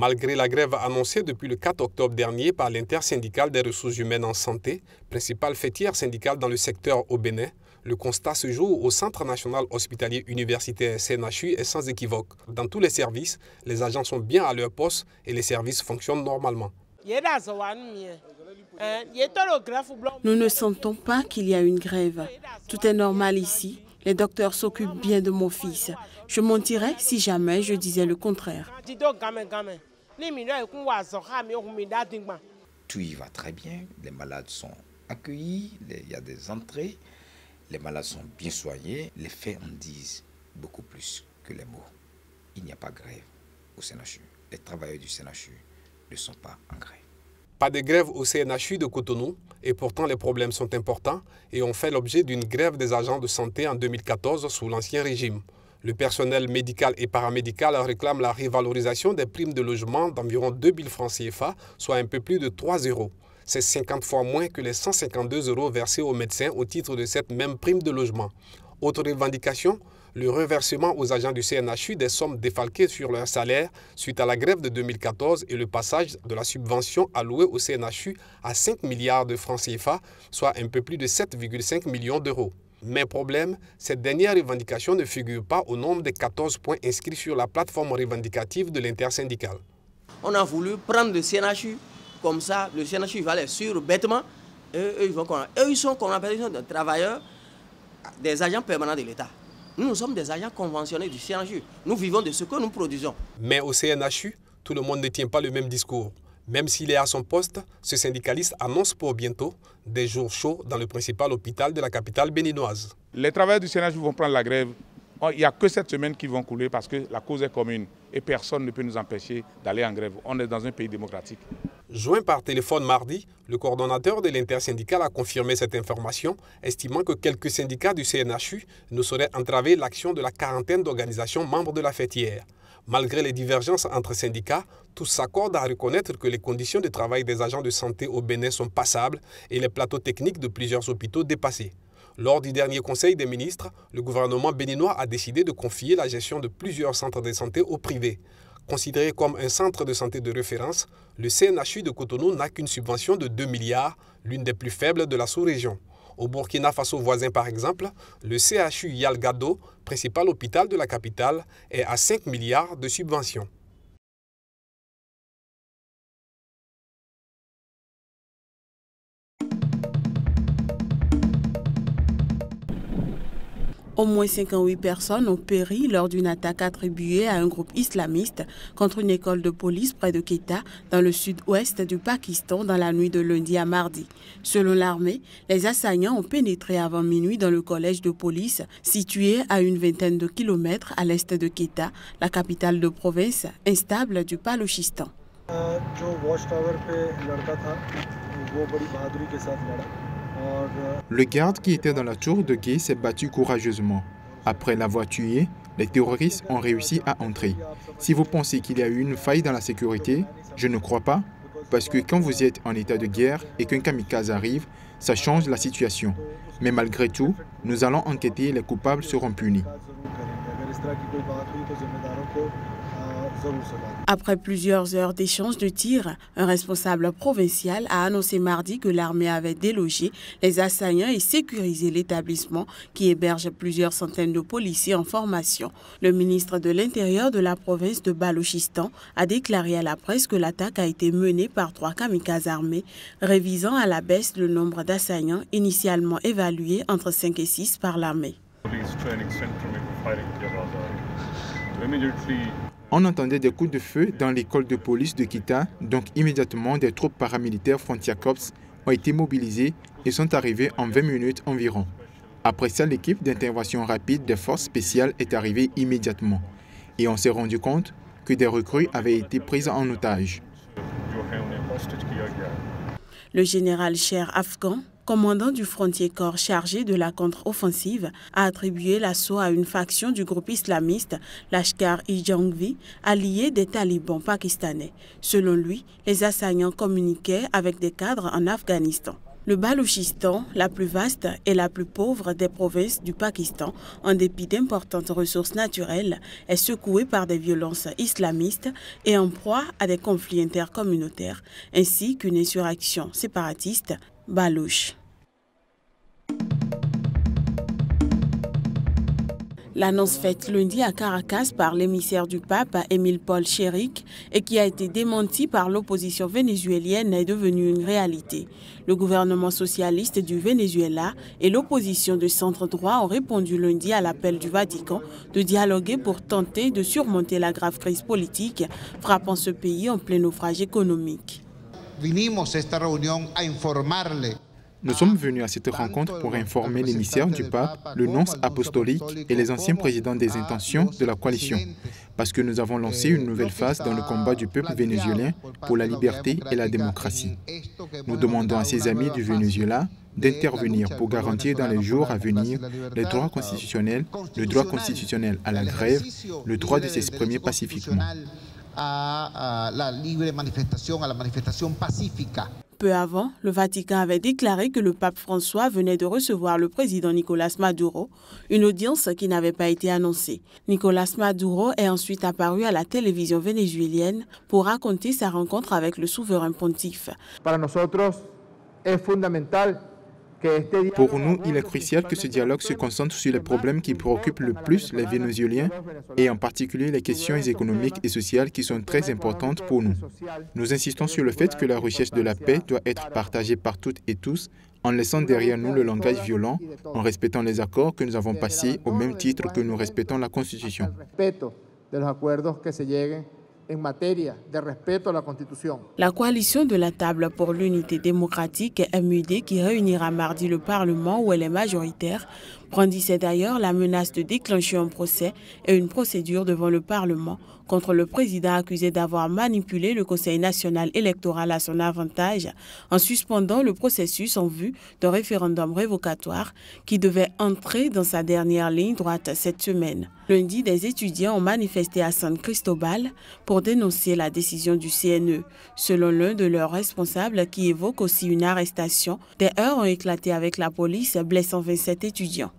Malgré la grève annoncée depuis le 4 octobre dernier par l'intersyndicale des ressources humaines en santé, principale fêtière syndicale dans le secteur au Bénin, le constat se joue au Centre national hospitalier universitaire CNHU est sans équivoque. Dans tous les services, les agents sont bien à leur poste et les services fonctionnent normalement. Nous ne sentons pas qu'il y a une grève. Tout est normal ici. Les docteurs s'occupent bien de mon fils. Je mentirais si jamais je disais le contraire. Tout y va très bien. Les malades sont accueillis, il y a des entrées. Les malades sont bien soignés. Les faits en disent beaucoup plus que les mots. Il n'y a pas de grève au CNHU. Les travailleurs du CNHU ne sont pas en grève. Pas de grève au CNHU de Cotonou et pourtant les problèmes sont importants et ont fait l'objet d'une grève des agents de santé en 2014 sous l'ancien régime. Le personnel médical et paramédical réclame la revalorisation des primes de logement d'environ 2000 francs CFA, soit un peu plus de 3 €. C'est 50 fois moins que les 152 € versés aux médecins au titre de cette même prime de logement. Autre revendication, le reversement aux agents du CNHU des sommes défalquées sur leur salaire suite à la grève de 2014 et le passage de la subvention allouée au CNHU à 5 milliards de francs CFA, soit un peu plus de 7,5 millions d'euros. Mais problème, cette dernière revendication ne figure pas au nombre des 14 points inscrits sur la plateforme revendicative de l'intersyndicale. On a voulu prendre le CNHU. Comme ça, le CNHU va les suivre bêtement. Eux, ils sont qu'on appelle des travailleurs, des agents permanents de l'État. Nous sommes des agents conventionnés du CNHU. Nous vivons de ce que nous produisons. Mais au CNHU, tout le monde ne tient pas le même discours. Même s'il est à son poste, ce syndicaliste annonce pour bientôt des jours chauds dans le principal hôpital de la capitale béninoise. Les travailleurs du CNHU vont prendre la grève. Il n'y a que cette semaine qui vont couler parce que la cause est commune et personne ne peut nous empêcher d'aller en grève. On est dans un pays démocratique. Joint par téléphone mardi, le coordonnateur de l'intersyndicale a confirmé cette information, estimant que quelques syndicats du CNHU ne sauraient entraver l'action de la quarantaine d'organisations membres de la fêtière. Malgré les divergences entre syndicats, tous s'accordent à reconnaître que les conditions de travail des agents de santé au Bénin sont passables et les plateaux techniques de plusieurs hôpitaux dépassés. Lors du dernier conseil des ministres, le gouvernement béninois a décidé de confier la gestion de plusieurs centres de santé au privé. Considéré comme un centre de santé de référence, le CNHU de Cotonou n'a qu'une subvention de 2 milliards, l'une des plus faibles de la sous-région. Au Burkina Faso voisin par exemple, le CHU Yalgado, principal hôpital de la capitale, est à 5 milliards de subventions. Au moins 58 personnes ont péri lors d'une attaque attribuée à un groupe islamiste contre une école de police près de Quetta, dans le sud-ouest du Pakistan, dans la nuit de lundi à mardi. Selon l'armée, les assaillants ont pénétré avant minuit dans le collège de police situé à une vingtaine de kilomètres à l'est de Quetta, la capitale de province instable du Balochistan. Le garde qui était dans la tour de guet s'est battu courageusement. Après l'avoir tué, les terroristes ont réussi à entrer. Si vous pensez qu'il y a eu une faille dans la sécurité, je ne crois pas, parce que quand vous êtes en état de guerre et qu'un kamikaze arrive, ça change la situation. Mais malgré tout, nous allons enquêter et les coupables seront punis. Après plusieurs heures d'échanges de tirs, un responsable provincial a annoncé mardi que l'armée avait délogé les assaillants et sécurisé l'établissement qui héberge plusieurs centaines de policiers en formation. Le ministre de l'Intérieur de la province de Balochistan a déclaré à la presse que l'attaque a été menée par 3 kamikazes armés, révisant à la baisse le nombre d'assaillants initialement évalué entre 5 et 6 par l'armée. On entendait des coups de feu dans l'école de police de Quetta, donc immédiatement des troupes paramilitaires Frontier Corps ont été mobilisées et sont arrivées en 20 minutes environ. Après ça, l'équipe d'intervention rapide des forces spéciales est arrivée immédiatement et on s'est rendu compte que des recrues avaient été prises en otage. Le général Cher Afghan, commandant du Frontier Corps chargé de la contre-offensive, a attribué l'assaut à une faction du groupe islamiste Lashkar-e-Jhangvi, allié des talibans pakistanais. Selon lui, les assaillants communiquaient avec des cadres en Afghanistan. Le Balochistan, la plus vaste et la plus pauvre des provinces du Pakistan, en dépit d'importantes ressources naturelles, est secoué par des violences islamistes et en proie à des conflits intercommunautaires, ainsi qu'une insurrection séparatiste balouche. L'annonce faite lundi à Caracas par l'émissaire du pape, Émile Paul Chéric, et qui a été démentie par l'opposition vénézuélienne est devenue une réalité. Le gouvernement socialiste du Venezuela et l'opposition de centre-droit ont répondu lundi à l'appel du Vatican de dialoguer pour tenter de surmonter la grave crise politique frappant ce pays en plein naufrage économique. Nous sommes venus à cette rencontre pour informer l'émissaire du pape, le nonce apostolique et les anciens présidents des intentions de la coalition, parce que nous avons lancé une nouvelle phase dans le combat du peuple vénézuélien pour la liberté et la démocratie. Nous demandons à ses amis du Venezuela d'intervenir pour garantir dans les jours à venir les droits constitutionnels, le droit constitutionnel à la grève, le droit de s'exprimer pacifiquement. Peu avant, le Vatican avait déclaré que le pape François venait de recevoir le président Nicolas Maduro, une audience qui n'avait pas été annoncée. Nicolas Maduro est ensuite apparu à la télévision vénézuélienne pour raconter sa rencontre avec le souverain pontife. Pour nous, il est crucial que ce dialogue se concentre sur les problèmes qui préoccupent le plus les Vénézuéliens et en particulier les questions économiques et sociales qui sont très importantes pour nous. Nous insistons sur le fait que la recherche de la paix doit être partagée par toutes et tous en laissant derrière nous le langage violent, en respectant les accords que nous avons passés au même titre que nous respectons la Constitution. La coalition de la table pour l'unité démocratique MUD qui réunira mardi le Parlement où elle est majoritaire brandissait d'ailleurs la menace de déclencher un procès et une procédure devant le Parlement contre le président accusé d'avoir manipulé le Conseil national électoral à son avantage en suspendant le processus en vue d'un référendum révocatoire qui devait entrer dans sa dernière ligne droite cette semaine. Lundi, des étudiants ont manifesté à San Cristobal pour dénoncer la décision du CNE. Selon l'un de leurs responsables qui évoque aussi une arrestation, des heurts ont éclaté avec la police, blessant 27 étudiants.